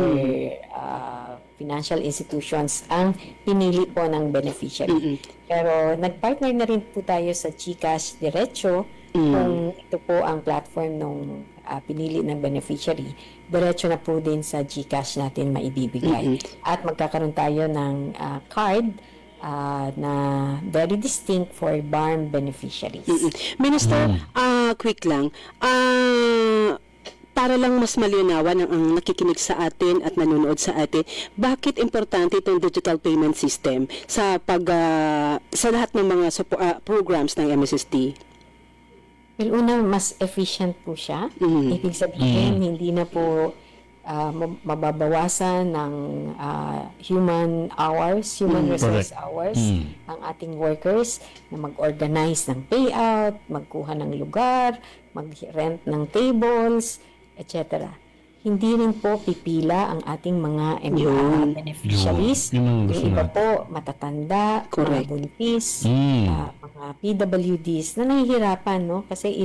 financial institutions ang pinili po ng beneficiary. Pero nag-partner na rin po tayo sa GCash Diretso kung ito po ang platform ng pinili ng beneficiary, diretso na po din sa GCash natin maibibigay. At magkakaroon tayo ng card na very distinct for BARM beneficiaries. Minister, quick lang. Para lang mas malinawan ang nakikinig sa atin at nanonood sa atin, bakit importante itong digital payment system sa sa lahat ng mga programs ng MSSD? Well, una, mas efficient po siya. Ibig sabihin, hindi na po mababawasan ng human resource hours ang ating workers na mag-organize ng payout, magkuha ng lugar, mag-rent ng tables, etc. Hindi rin po pipila ang ating mga beneficiaries. Yung iba po, matatanda, mga buntis, mga PWDs na nahihirapan, no? Kasi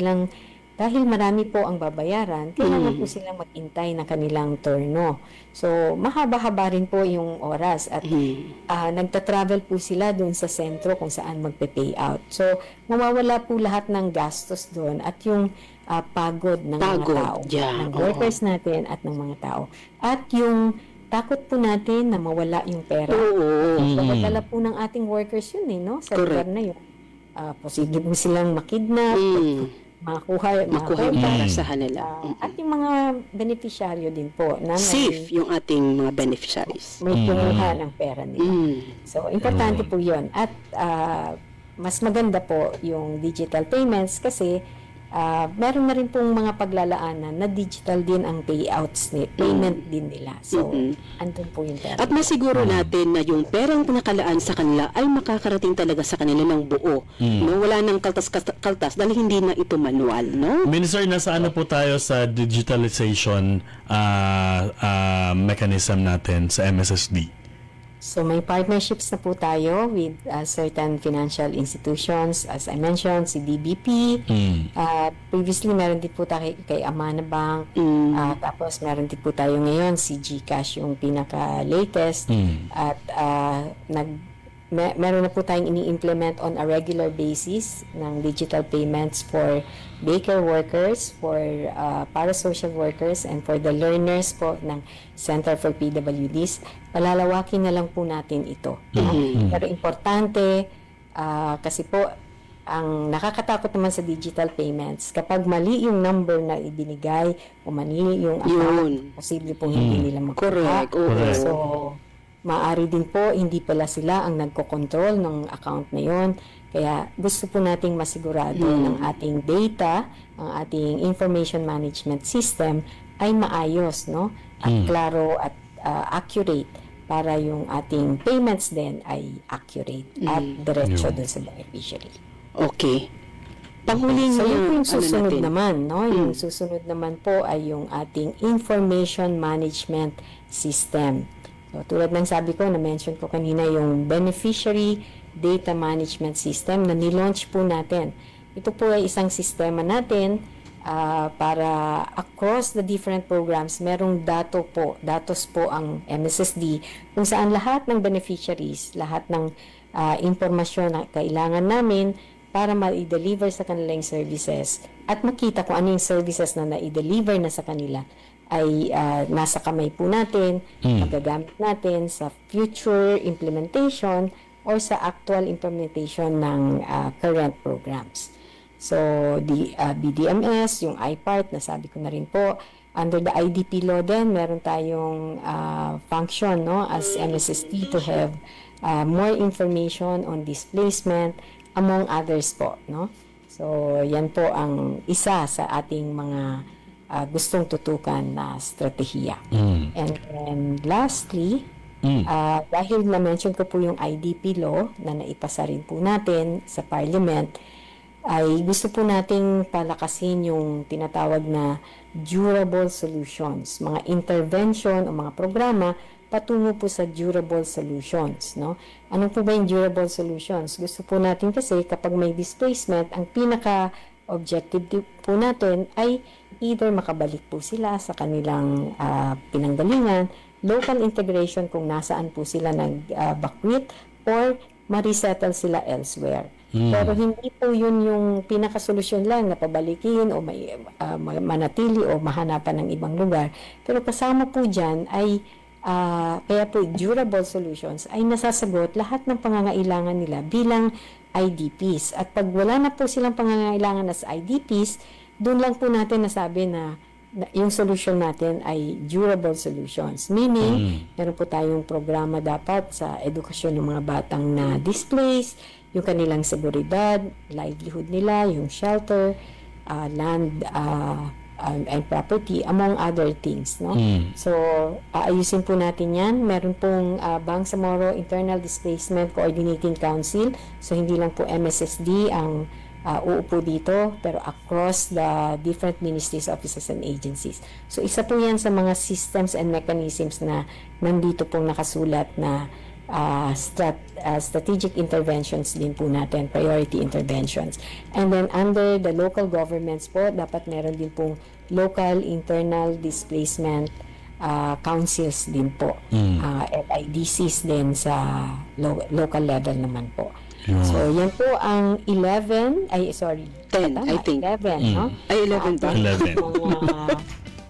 dahil marami po ang babayaran, kailangan po silang mag-intay ng kanilang turno. So, mahaba-haba rin po yung oras at nagta-travel po sila doon sa sentro kung saan magpe-payout. So, mawawala po lahat ng gastos doon at yung pagod ng mga tao, ng workers natin at ng mga tao. At yung takot po natin na mawala yung pera. Pagkatala po ng ating workers yun no? Sa lugar na yun. Posible po silang makidnap, makuha yung para sa kanila. At yung mga beneficiaryo din po na safe yung ating mga beneficiaries. May kumuha ng pera nila. So, importante po yun. At mas maganda po yung digital payments kasi meron na rin pong mga paglalaanan na digital din ang payouts payment din nila. So, andun po yung pera. At masiguro natin na yung perang pinakalaan sa kanila ay makakarating talaga sa kanila ng buo. No? Wala nang kaltas dahil hindi na ito manual. No? Minister, nasa ano po tayo sa digitalization mechanism natin sa MSSD? So may partnerships na po tayo with certain financial institutions. As I mentioned, si DBP. Previously, meron din po tayo kay Amana Bank. Tapos meron din po tayo ngayon si GCash, yung pinaka-latest. At meron na po tayong ini-implement on a regular basis ng digital payments for daycare workers, for para-social workers, and for the learners po ng Center for PWDs. Palalawakin na lang po natin ito. Pero importante, kasi po, ang nakakatakot naman sa digital payments, kapag mali yung number na ibinigay o mali yung account, posible po hindi nila makuha. Correct. So, maaari din po, hindi pala sila ang nagko-control ng account na yon. Kaya gusto po nating masigurado ng ating data, ang ating information management system ay maayos, no? At klaro at accurate para yung ating payments din ay accurate at diretso dun sa beneficiary. Okay. Panghuling so, yun po yung susunod naman, no? Yung susunod naman po ay yung ating information management system. So, tulad ng sabi ko, na-mention ko kanina yung beneficiary data management system na nilaunch po natin Ito po ay isang sistema natin para across the different programs, merong datos po ang MSSD kung saan lahat ng beneficiaries, lahat ng impormasyon na kailangan namin para ma-deliver sa kanilang services at makita kung ano yung services na na-deliver na sa kanila ay nasa kamay po natin, magagamit natin sa future implementation or sa actual implementation ng current programs. So, the BDMS, yung IPART, nasabi ko na rin po, under the IDP law din, meron tayong function as MSSD to have more information on displacement, among others po. So, yan po ang isa sa ating mga gustong tutukan na strategiya. And then, lastly, dahil na-mention ko po yung IDP law na naipasa rin po natin sa Parliament, ay gusto po nating palakasin yung tinatawag na durable solutions, mga intervention o mga programa patungo po sa durable solutions. Ano po ba yung durable solutions? Gusto po natin kasi kapag may displacement, ang pinaka-objective po natin ay either makabalik po sila sa kanilang pinanggalingan, local integration kung nasaan po sila nag-bakwit, or ma-resettle sila elsewhere. Pero hindi po yun yung pinakasolusyon lang na pabalikin o manatili o mahanapan ng ibang lugar. Pero kasama po dyan ay kaya po durable solutions ay nasasagot lahat ng pangangailangan nila bilang IDPs. At pag wala na po silang pangangailangan as IDPs, doon lang po natin nasabi na yung solution natin ay durable solutions. Meaning, meron po tayong programa dapat sa edukasyon ng mga batang na displaced, yung kanilang seguridad, livelihood nila, yung shelter, land, and property, among other things. So, aayusin po natin yan. Meron pong Bangsamoro Internal Displacement Coordinating Council. So, hindi lang po MSSD ang uupo dito, pero across the different ministries, offices, and agencies. So, isa po yan sa mga systems and mechanisms na nandito pong nakasulat na strategic interventions din po natin, priority interventions. And then under the local governments po, dapat meron din pong local internal displacement councils din po. LIDCs din sa local level naman po. So, yan po ang 10, I think. 11, no? Ay, 11 ba? 11. Mga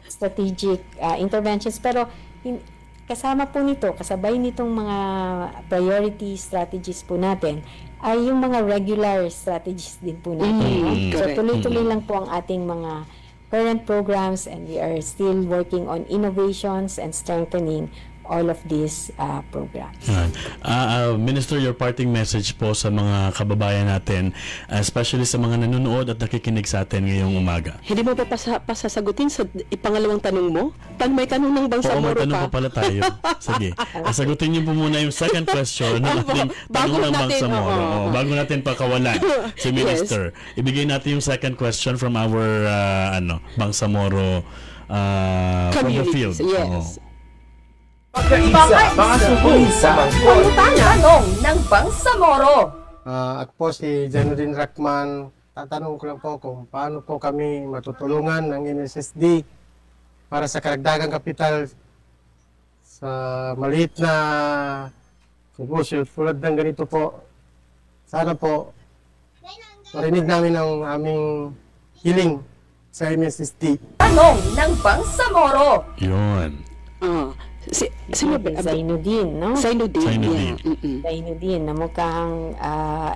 strategic interventions. Pero, kasama po nito, kasabay nitong mga priority strategies po natin, ay yung mga regular strategies din po natin. So, tuloy-tuloy lang po ang ating mga current programs, and we are still working on innovations and strengthening all of these programs. Minister, your parting message po sa mga kababayan natin, especially sa mga nanonood at nakikinig sa atin ngayong umaga. Hindi mo pa pasasagutin sa ipangalawang tanong mo? May tanong ng Oo, may Bangsamoro tanong pa pala tayo. Sige. Sagutin niyo po muna yung second question ng ating tanong ng Bangsamoro. Bago natin pakawalan si Minister. Ibigay natin yung second question from our Bangsamoro from the field. Yes. Pagkaisa, mga suhol sa mangkot. Tanong ng Bangsamoro. Ako po si Janudin Rakman. Tatanong ko lang po kung paano po kami matutulungan ng MSSD para sa karagdagang kapital sa maliit na negosyo tulad ng ganito po. Sana po marinig namin ang aming hiling sa MSSD. Tanong ng Bangsamoro. Yun. Sino ba? Zainuddin, no? Zainuddin. Zainuddin, na mukhang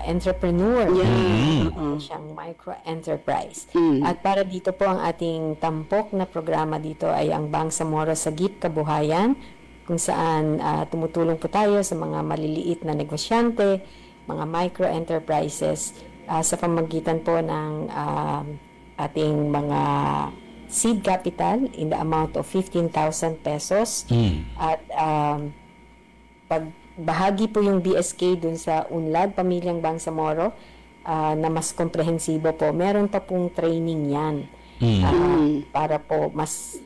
entrepreneur. Siyang micro-enterprise. At para dito po ang ating tampok na programa dito ay ang Bangsamoro Sagip Kabuhayan, kung saan tumutulong po tayo sa mga maliliit na negosyante, mga micro-enterprises, sa pamagitan po ng ating mga seed capital in the amount of 15,000 pesos. At pag bahagi po yung BSK dun sa UNLAD, Pamilyang Bangsamoro, na mas komprehensibo po, meron pa pong training yan. Para po mas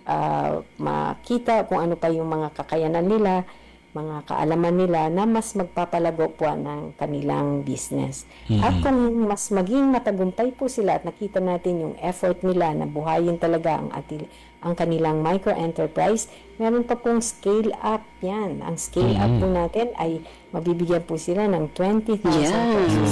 makita kung ano pa yung mga kakayanan nila mga kaalaman nila na mas magpapalago po ng kanilang business. At kung mas maging matagumpay po sila at nakita natin yung effort nila na buhayin talaga ang kanilang micro-enterprise, meron pa pong scale up yan. Ang scale up po natin ay mabibigyan po sila ng 20,000 pesos.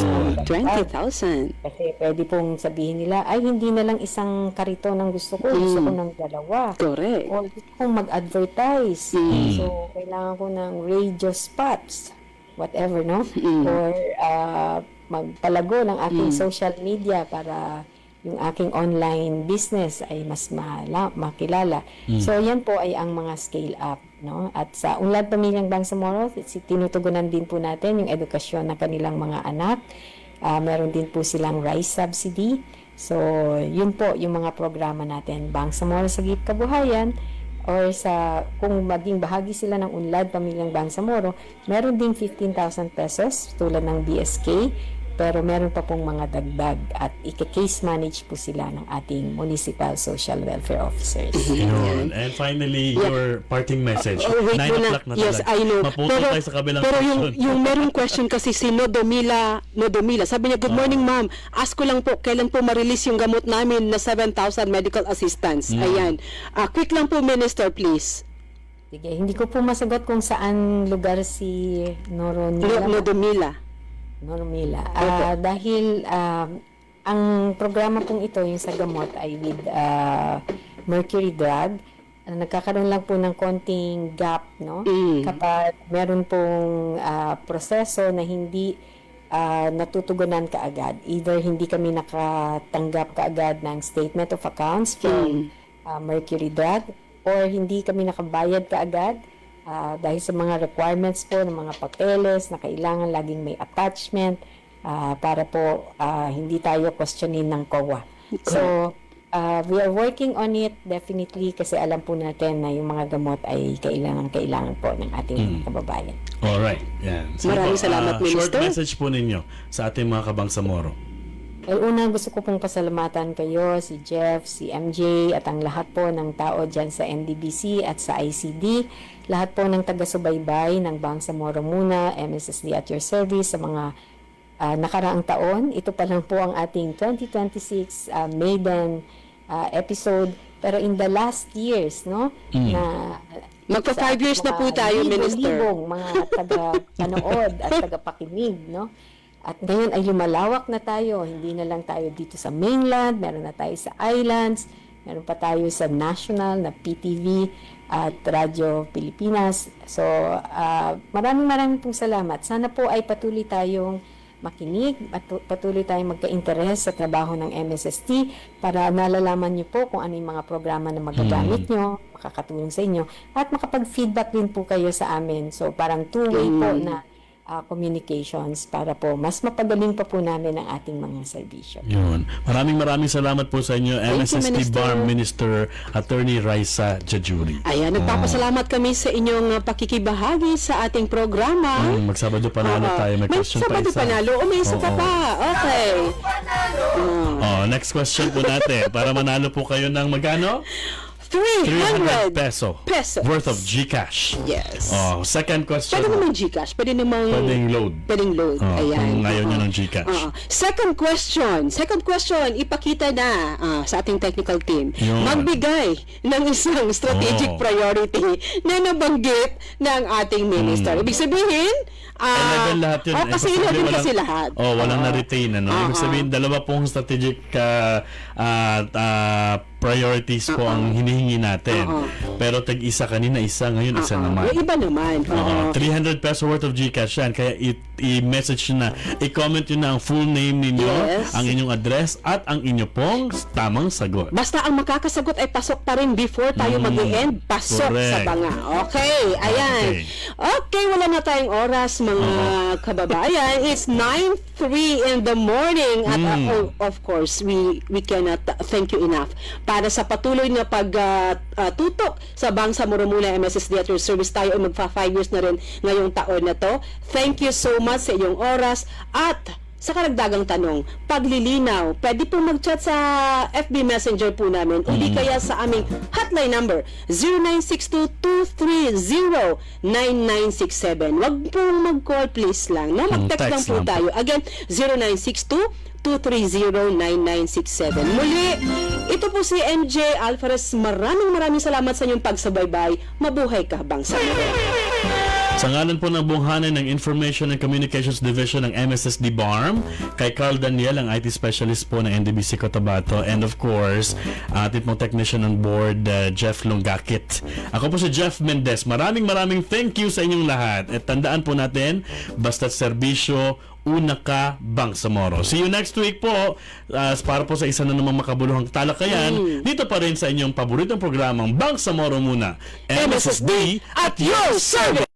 Yeah, 20,000. Kasi pwede pong sabihin nila, ay hindi na lang isang karito ng gusto ko ng dalawa. Correct. O gusto kong mag-advertise. So, kailangan ko ng radio spots, whatever, no? Or magpalago ng aking social media para yung aking online business ay mas makilala. So, yan po ay ang mga scale up, no? At sa Unlad Pamilyang Bangsamoro, tinutugunan din po natin yung edukasyon ng kanilang mga anak. Meron din po silang rice subsidy. So, yun po yung mga programa natin. Bangsamoro Sagip Kabuhayan, or kung maging bahagi sila ng Unlad Pamilyang Bangsamoro, meron ding 15,000 pesos tulad ng BSK. Pero meron pa pong mga dagdag at i-case manage po sila ng ating municipal social welfare officers. Yun. And finally, your parting message. Wait 9 muna. o'clock na Yes, talaga. I know. Maputol tayo sa kabilang pero question. yung merong question kasi si Nodomila, sabi niya, good morning ma'am, ask ko lang po, kailan po ma-release yung gamot namin na 7,000 medical assistance? Ayan. Quick lang po, Minister, please. Sige, hindi ko po masagot kung saan lugar si Nodomila. Dahil ang programa pong ito, yung sa gamot, ay with mercury drug. Nagkakaroon lang po ng konting gap, no? Kapag meron pong proseso na hindi natutugunan kaagad. Either hindi kami nakatanggap kaagad ng statement of accounts from mercury drug, or hindi kami nakabayad kaagad. Dahil sa mga requirements po ng mga papeles na kailangan laging may attachment para po hindi tayo questionin ng COA. So, we are working on it definitely kasi alam po natin na yung mga gamot ay kailangan po ng ating kababayan. Alright. Yan. Maraming salamat, Minister. Short message po ninyo sa ating mga kabangsamoro. Una, gusto ko pong pasalamatan kayo, si Jeff, si MJ, at ang lahat po ng tao dyan sa NDBC at sa ICD. Lahat po ng taga-subaybay ng Bangsamoro Muna, MSSD at your service sa mga nakaraang taon. Ito pa lang po ang ating 2026 maiden episode. Pero in the last years, no, na magpa 5 years na po tayo, Minister. Libong mga taga-panood at taga-pakinig, no? At ngayon ay lumalawak na tayo. Hindi na lang tayo dito sa mainland, meron na tayo sa islands, meron pa tayo sa national na PTV at Radyo Pilipinas. So, maraming pong salamat. Sana po ay patuloy tayong makinig at patuloy tayong magka-interes sa trabaho ng MSST para nalalaman niyo po kung ano yung mga programa na magagamit nyo, makakatulong sa inyo, at makapag-feedback din po kayo sa amin. So, parang two-way po na communications para po mas mapagaling pa po namin ang ating mga serbisyo. Yun. Maraming salamat po sa inyo, MSSD Minister. BAR Minister Attorney Raisa Jajuri. Ayan, nagpapasalamat kami sa inyong pakikibahagi sa ating programa. Magsabado panalo tayo. May question pa Sabado isa. panalo. O may isa pa pa. Okay. Next question po natin. Para manalo po kayo ng magkano? 300 peso worth of GCash. Yes. Second question. Pwede naman GCash. Pwede naman Pwedeng load. Ayan. Kung ayaw nyo ng GCash. Second question, ipakita na sa ating technical team. Yun. Magbigay ng isang strategic priority na nabanggit ng ating minister. Ibig sabihin, 11 lahat yun. kasi 11 kasi lahat. Walang na-retain. Ibig sabihin, dalawa pong strategic priorities po ang hinihingi natin. Pero tag-isa kanina, isa ngayon, isa naman. Yung iba naman. 300 peso worth of GCash yan. Kaya i-message nyo na, i-comment nyo na ang full name ninyo, ang inyong address, at ang inyo pong tamang sagot. Basta ang makakasagot ay pasok pa rin before tayo mag-e-end. Pasok sa banga. Okay, ayan. Okay, wala na tayong oras, mga kababayan. It's 9:03 in the morning. At of course, we cannot thank you enough para sa patuloy na pagtutok sa Bangsamoro Muna MSSD at your service. Tayo ay magfa 5 years na rin ngayong taon na to. Thank you so much sa iyong oras at sa karagdagang tanong, paglilinaw, pwede po mag-chat sa FB Messenger po namin o di kaya sa aming hotline number 0962-230-9967. Wag po mag-call please lang, no? Mag-text lang Text po lang po. tayo. Again, 0962-230-9967. Muli, ito po si MJ Alvarez. Maraming salamat sa inyong pagsubaybay. Mabuhay ka, Bangsamoro. Sa ngalan po ng buhanan ng Information and Communications Division ng MSSD BARM, kay Carl Daniel, ang IT specialist po ng NDBC Cotabato, and of course, ating pong technician on board, Jeff Longakit. Ako po si Jeff Mendez. Maraming thank you sa inyong lahat. At tandaan po natin, basta't serbisyo, una ka, Bangsamoro. See you next week po para po sa isa na namang makabuluhang talakayan dito pa rin sa inyong paboritong programang Bangsamoro Muna, MSSD at your service!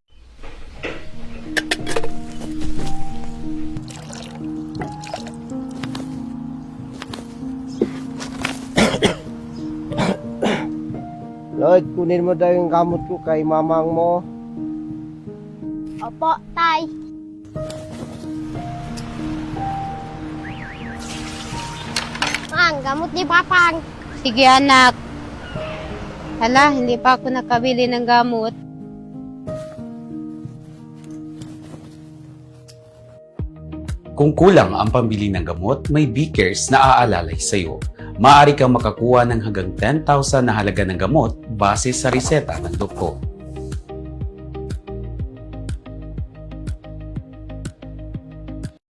Lloyd, kunin mo daw yung gamot ko kay mamang mo. Opo, tay. Ang gamot ni Papang. Sige anak. Hala, hindi pa ako nakabili ng gamot. Kung kulang ang pambili ng gamot, may B-Cares na aalalay sa iyo. Maaari kang makakuha ng hanggang 10,000 na halaga ng gamot base sa reseta ng doktor.